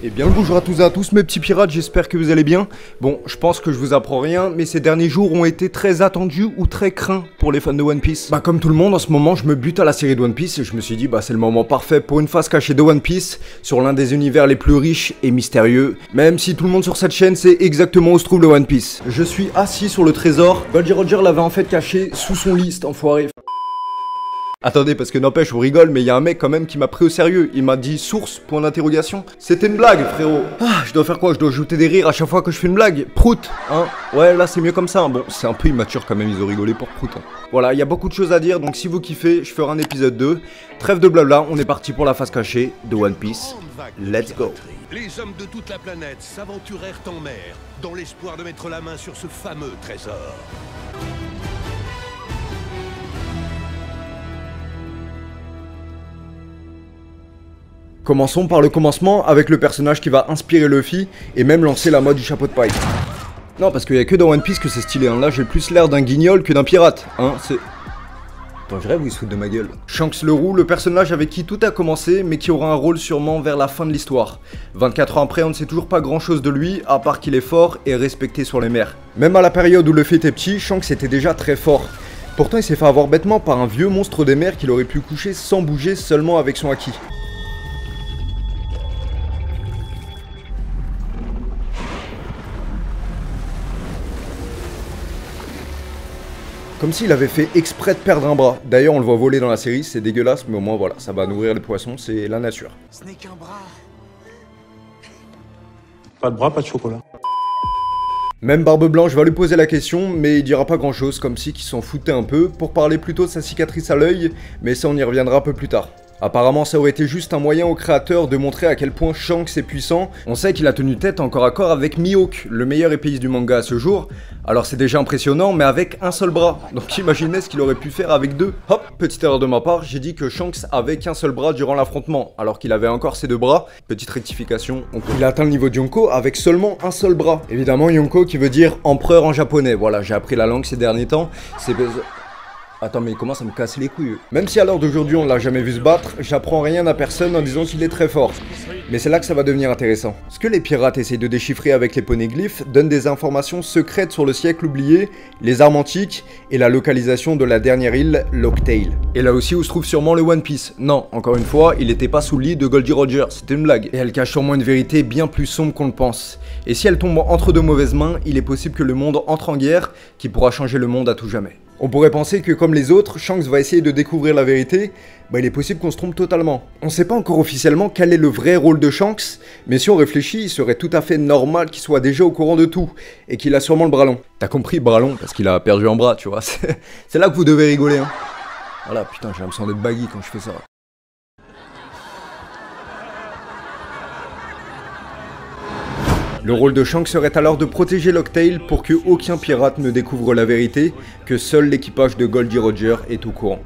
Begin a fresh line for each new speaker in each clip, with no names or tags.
Et bien le bonjour à tous et à tous mes petits pirates, j'espère que vous allez bien. Bon, je pense que je vous apprends rien, mais ces derniers jours ont été très attendus ou très craints pour les fans de One Piece. Bah comme tout le monde en ce moment, je me bute à la série de One Piece et je me suis dit bah c'est le moment parfait pour une face cachée de One Piece sur l'un des univers les plus riches et mystérieux. Même si tout le monde sur cette chaîne sait exactement où se trouve le One Piece. Je suis assis sur le trésor, Goldie Roger l'avait en fait caché sous son lit, cet enfoiré. Attendez, parce que n'empêche, je vous rigole, mais il y a un mec quand même qui m'a pris au sérieux. Il m'a dit source, point d'interrogation. C'était une blague, frérot. Ah, je dois faire quoi? Je dois ajouter des rires à chaque fois que je fais une blague? Prout, hein? Ouais, là c'est mieux comme ça. Hein. Bon, c'est un peu immature quand même, ils ont rigolé pour Prout. Hein. Voilà, il y a beaucoup de choses à dire, donc si vous kiffez, je ferai un épisode 2. Trêve de blabla, on est parti pour la face cachée de One Piece. Let's go.
Les hommes de toute la planète s'aventurèrent en mer dans l'espoir de mettre la main sur ce fameux trésor.
Commençons par le commencement avec le personnage qui va inspirer Luffy et même lancer la mode du chapeau de paille. Non, parce qu'il y a que dans One Piece que c'est stylé, hein. Là j'ai plus l'air d'un guignol que d'un pirate, hein, c'est... Attends, je rêve ou il se fout de ma gueule. Shanks le Roux, le personnage avec qui tout a commencé, mais qui aura un rôle sûrement vers la fin de l'histoire. 24 ans après, on ne sait toujours pas grand chose de lui, à part qu'il est fort et respecté sur les mers. Même à la période où Luffy était petit, Shanks était déjà très fort. Pourtant il s'est fait avoir bêtement par un vieux monstre des mers qu'il aurait pu coucher sans bouger seulement avec son haki. Comme s'il avait fait exprès de perdre un bras. D'ailleurs, on le voit voler dans la série, c'est dégueulasse, mais au moins voilà, ça va nourrir les poissons, c'est la nature.
Ce n'est qu'un bras.
Pas de bras, pas de chocolat.
Même Barbe Blanche va lui poser la question, mais il dira pas grand chose, comme si qu'il s'en foutait un peu, pour parler plutôt de sa cicatrice à l'œil, mais ça on y reviendra un peu plus tard. Apparemment ça aurait été juste un moyen au créateur de montrer à quel point Shanks est puissant. On sait qu'il a tenu tête encore à corps avec Mihawk, le meilleur épéiste du manga à ce jour. Alors c'est déjà impressionnant, mais avec un seul bras. Donc imaginez ce qu'il aurait pu faire avec deux. Hop, petite erreur de ma part, j'ai dit que Shanks avait qu'un seul bras durant l'affrontement, alors qu'il avait encore ses deux bras. Petite rectification, il a atteint le niveau de Yonko avec seulement un seul bras. Évidemment Yonko qui veut dire empereur en japonais. Voilà, j'ai appris la langue ces derniers temps. C'est... Attends, mais il commence à me casser les couilles. Même si à l'heure d'aujourd'hui on l'a jamais vu se battre, j'apprends rien à personne en disant qu'il est très fort. Mais c'est là que ça va devenir intéressant. Ce que les pirates essayent de déchiffrer avec les poneglyphes donne des informations secrètes sur le siècle oublié, les armes antiques et la localisation de la dernière île, Locktail. Et là aussi où se trouve sûrement le One Piece. Non, encore une fois, il était pas sous le lit de Goldie Roger, c'était une blague. Et elle cache sûrement une vérité bien plus sombre qu'on le pense. Et si elle tombe entre de mauvaises mains, il est possible que le monde entre en guerre, qui pourra changer le monde à tout jamais. On pourrait penser que comme les autres, Shanks va essayer de découvrir la vérité, bah il est possible qu'on se trompe totalement. On sait pas encore officiellement quel est le vrai rôle de Shanks, mais si on réfléchit, il serait tout à fait normal qu'il soit déjà au courant de tout, et qu'il a sûrement le bras long. T'as compris, bras long, parce qu'il a perdu un bras, tu vois, c'est là que vous devez rigoler, hein. Voilà, putain, j'ai l'impression d'être baggy quand je fais ça. Le rôle de Shanks serait alors de protéger Locktail pour que aucun pirate ne découvre la vérité, que seul l'équipage de Goldie Roger est au courant.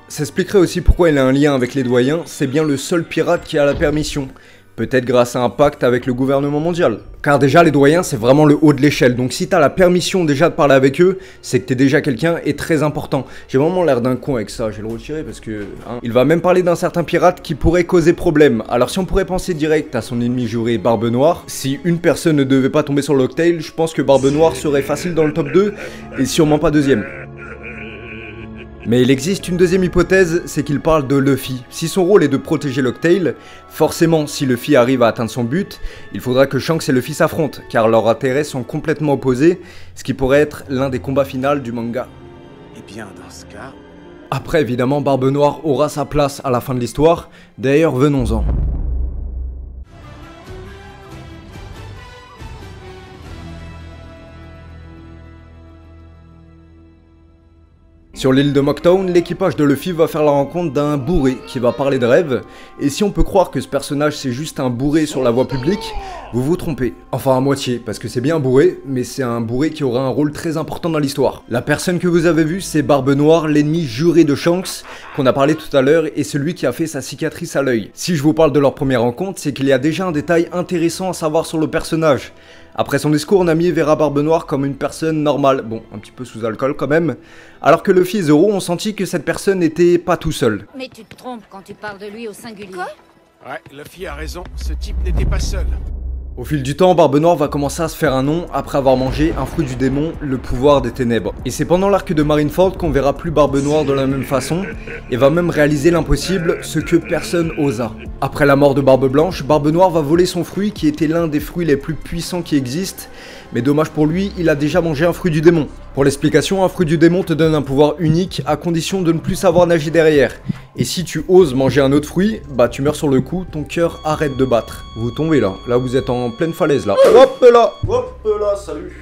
Ça expliquerait aussi pourquoi il a un lien avec les doyens, c'est bien le seul pirate qui a la permission. Peut-être grâce à un pacte avec le gouvernement mondial. Car déjà les doyens c'est vraiment le haut de l'échelle, donc si t'as la permission déjà de parler avec eux, c'est que t'es déjà quelqu'un et très important. J'ai vraiment l'air d'un con avec ça, je vais le retirer parce que... Hein. Il va même parler d'un certain pirate qui pourrait causer problème. Alors si on pourrait penser direct à son ennemi juré Barbe Noire, si une personne ne devait pas tomber sur Locktail, je pense que Barbe Noire serait facile dans le top 2 et sûrement pas deuxième. Mais il existe une deuxième hypothèse, c'est qu'il parle de Luffy. Si son rôle est de protéger Locktail, forcément si Luffy arrive à atteindre son but, il faudra que Shanks et Luffy s'affrontent, car leurs intérêts sont complètement opposés, ce qui pourrait être l'un des combats finaux du manga.
Eh bien, dans ce cas...
Après évidemment, Barbe Noire aura sa place à la fin de l'histoire, d'ailleurs venons-en. Sur l'île de Mocktown, l'équipage de Luffy va faire la rencontre d'un bourré qui va parler de rêve, et si on peut croire que ce personnage c'est juste un bourré sur la voie publique, vous vous trompez. Enfin à moitié, parce que c'est bien un bourré, mais c'est un bourré qui aura un rôle très important dans l'histoire. La personne que vous avez vue, c'est Barbe Noire, l'ennemi juré de Shanks, qu'on a parlé tout à l'heure, et celui qui a fait sa cicatrice à l'œil. Si je vous parle de leur première rencontre, c'est qu'il y a déjà un détail intéressant à savoir sur le personnage. Après son discours, Nami verra Barbe Noire comme une personne normale, bon, un petit peu sous alcool quand même, alors que Luffy et Zoro ont senti que cette personne n'était pas tout seul.
Mais tu te trompes quand tu parles de lui au singulier. Quoi ?
Ouais, Luffy a raison, ce type n'était pas seul.
Au fil du temps, Barbe Noire va commencer à se faire un nom après avoir mangé un fruit du démon, le pouvoir des ténèbres. Et c'est pendant l'arc de Marineford qu'on verra plus Barbe Noire de la même façon, et va même réaliser l'impossible, ce que personne osa. Après la mort de Barbe Blanche, Barbe Noire va voler son fruit qui était l'un des fruits les plus puissants qui existent, mais dommage pour lui, il a déjà mangé un fruit du démon. Pour l'explication, un fruit du démon te donne un pouvoir unique à condition de ne plus savoir nager derrière. Et si tu oses manger un autre fruit, bah tu meurs sur le coup, ton cœur arrête de battre. Vous tombez là, vous êtes en pleine falaise là. Hop là, salut.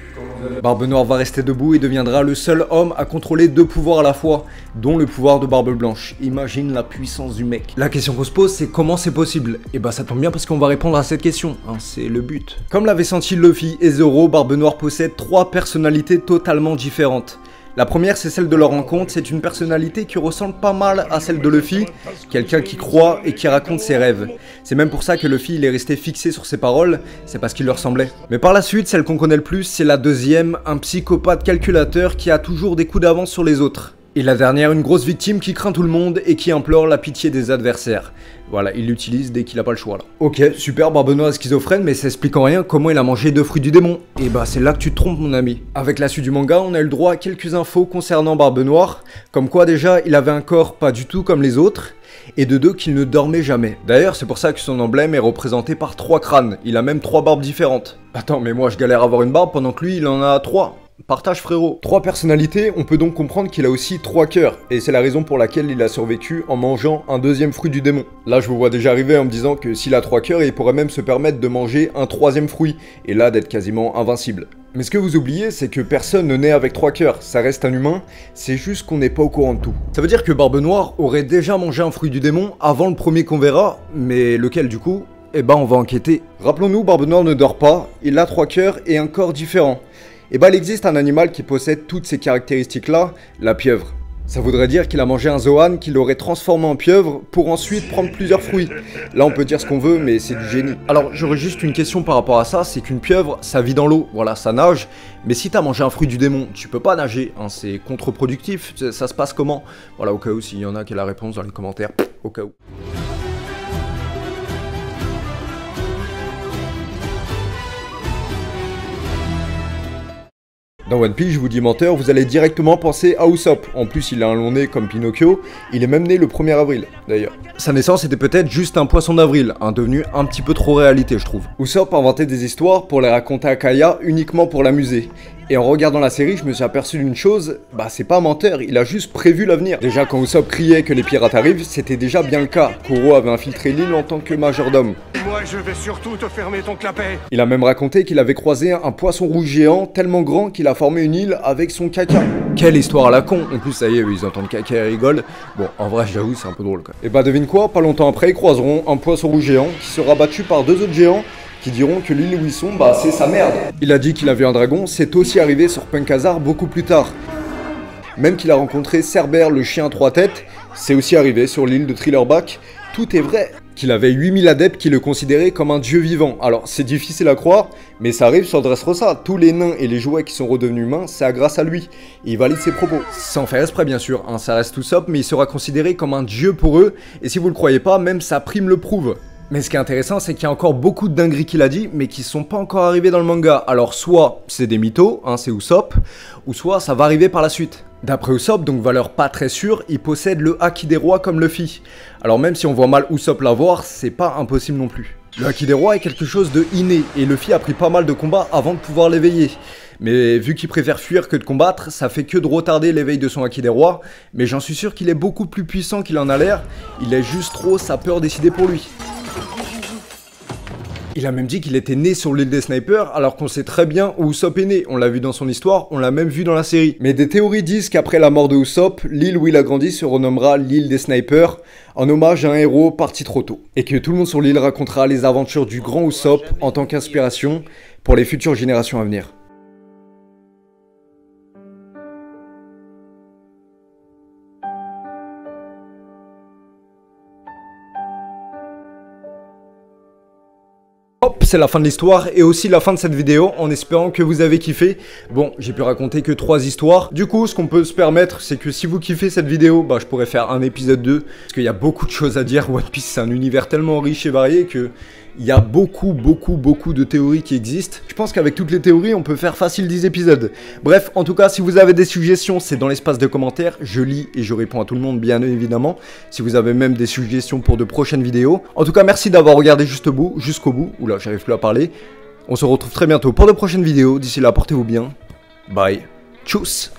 Barbe Noire va rester debout et deviendra le seul homme à contrôler 2 pouvoirs à la fois, dont le pouvoir de Barbe Blanche. Imagine la puissance du mec. La question qu'on se pose, c'est comment c'est possible? Et bah ça tombe bien parce qu'on va répondre à cette question, hein, c'est le but. Comme l'avaient senti Luffy et Zoro, Barbe Noire possède 3 personnalités totalement différentes. La première, c'est celle de leur rencontre, c'est une personnalité qui ressemble pas mal à celle de Luffy, quelqu'un qui croit et qui raconte ses rêves. C'est même pour ça que Luffy il est resté fixé sur ses paroles, c'est parce qu'il leur ressemblait. Mais par la suite, celle qu'on connaît le plus, c'est la deuxième, un psychopathe calculateur qui a toujours des coups d'avance sur les autres. Et la dernière, une grosse victime qui craint tout le monde et qui implore la pitié des adversaires. Voilà, il l'utilise dès qu'il a pas le choix là. Ok, super, Barbe Noire est schizophrène, mais ça explique en rien comment il a mangé 2 fruits du démon. Et bah c'est là que tu te trompes mon ami. Avec la suite du manga, on a eu le droit à quelques infos concernant Barbe Noire, comme quoi déjà il avait un corps pas du tout comme les autres, et de 2 qu'il ne dormait jamais. D'ailleurs c'est pour ça que son emblème est représenté par 3 crânes, il a même 3 barbes différentes. Attends mais moi je galère à avoir une barbe pendant que lui il en a 3. Partage frérot. 3 personnalités, on peut donc comprendre qu'il a aussi 3 cœurs, et c'est la raison pour laquelle il a survécu en mangeant un 2e fruit du démon. Là je vous vois déjà arriver en me disant que s'il a 3 cœurs, il pourrait même se permettre de manger un 3e fruit, et là d'être quasiment invincible. Mais ce que vous oubliez, c'est que personne ne naît avec 3 cœurs, ça reste un humain, c'est juste qu'on n'est pas au courant de tout. Ça veut dire que Barbe Noire aurait déjà mangé un fruit du démon avant le premier qu'on verra, mais lequel du coup? Eh ben on va enquêter. Rappelons-nous, Barbe Noire ne dort pas, il a 3 cœurs et un corps différent. Et bah il existe un animal qui possède toutes ces caractéristiques là, la pieuvre. Ça voudrait dire qu'il a mangé un Zoan qui l'aurait transformé en pieuvre pour ensuite prendre plusieurs fruits. Là on peut dire ce qu'on veut mais c'est du génie. Alors j'aurais juste une question par rapport à ça, c'est qu'une pieuvre ça vit dans l'eau, voilà ça nage. Mais si t'as mangé un fruit du démon, tu peux pas nager, hein, c'est contre-productif, ça se passe comment? Voilà au cas où s'il y en a qui a la réponse dans les commentaires, au cas où. Dans One Piece, je vous dis menteur, vous allez directement penser à Usopp. En plus, il a un long nez comme Pinocchio, il est même né le 1er avril, d'ailleurs. Sa naissance était peut-être juste un poisson d'avril, devenu un petit peu trop réalité, je trouve. Usopp inventait des histoires pour les raconter à Kaya uniquement pour l'amuser. Et en regardant la série, je me suis aperçu d'une chose, bah c'est pas un menteur, il a juste prévu l'avenir. Déjà quand Usopp criait que les pirates arrivent, c'était déjà bien le cas. Kuro avait infiltré l'île en tant que majordome.
Moi, je vais surtout te fermer ton clapet.
Il a même raconté qu'il avait croisé un poisson rouge géant tellement grand qu'il a formé une île avec son caca. Quelle histoire à la con. En plus ça y est, ils entendent caca et rigolent. Bon, en vrai j'avoue c'est un peu drôle quoi. Et bah devine quoi, pas longtemps après ils croiseront un poisson rouge géant qui sera battu par 2 autres géants qui diront que l'île où ils sont, bah c'est sa merde. Il a dit qu'il a vu un dragon, c'est aussi arrivé sur Punk Hazard beaucoup plus tard. Même qu'il a rencontré Cerbère le chien à 3 têtes, c'est aussi arrivé sur l'île de Thrillerback. Tout est vrai. Qu'il avait 8000 adeptes qui le considéraient comme un dieu vivant. Alors c'est difficile à croire, mais ça arrive sur Dressrosa. Tous les nains et les jouets qui sont redevenus humains, c'est grâce à lui. Et il valide ses propos. Sans faire exprès bien sûr, ça reste tout Usopp, mais il sera considéré comme un dieu pour eux. Et si vous le croyez pas, même sa prime le prouve. Mais ce qui est intéressant, c'est qu'il y a encore beaucoup de dingueries qu'il a dit, mais qui sont pas encore arrivées dans le manga. Alors soit c'est des mythos, c'est Usopp, ou soit ça va arriver par la suite. D'après Usopp, donc valeur pas très sûre, il possède le Haki des rois comme Luffy. Alors même si on voit mal Usopp l'avoir, c'est pas impossible non plus. Le Haki des rois est quelque chose de inné, et Luffy a pris pas mal de combats avant de pouvoir l'éveiller. Mais vu qu'il préfère fuir que de combattre, ça fait que de retarder l'éveil de son Haki des rois, mais j'en suis sûr qu'il est beaucoup plus puissant qu'il en a l'air, il est juste trop sa peur décidée pour lui. Il a même dit qu'il était né sur l'île des snipers, alors qu'on sait très bien où Usopp est né. On l'a vu dans son histoire, on l'a même vu dans la série. Mais des théories disent qu'après la mort de Usopp, l'île où il a grandi se renommera l'île des snipers, en hommage à un héros parti trop tôt. Et que tout le monde sur l'île racontera les aventures du grand Usopp en tant qu'inspiration pour les futures générations à venir. Hop, c'est la fin de l'histoire et aussi la fin de cette vidéo, en espérant que vous avez kiffé. Bon, j'ai pu raconter que 3 histoires. Du coup, ce qu'on peut se permettre, c'est que si vous kiffez cette vidéo, bah je pourrais faire un épisode 2. Parce qu'il y a beaucoup de choses à dire. One Piece, c'est un univers tellement riche et varié que... il y a beaucoup de théories qui existent. Je pense qu'avec toutes les théories, on peut faire facile 10 épisodes. Bref, en tout cas, si vous avez des suggestions, c'est dans l'espace de commentaires. Je lis et je réponds à tout le monde, bien évidemment. Si vous avez même des suggestions pour de prochaines vidéos. En tout cas, merci d'avoir regardé jusqu'au bout. Oula, j'arrive plus à parler. On se retrouve très bientôt pour de prochaines vidéos. D'ici là, portez-vous bien. Bye. Tchuss.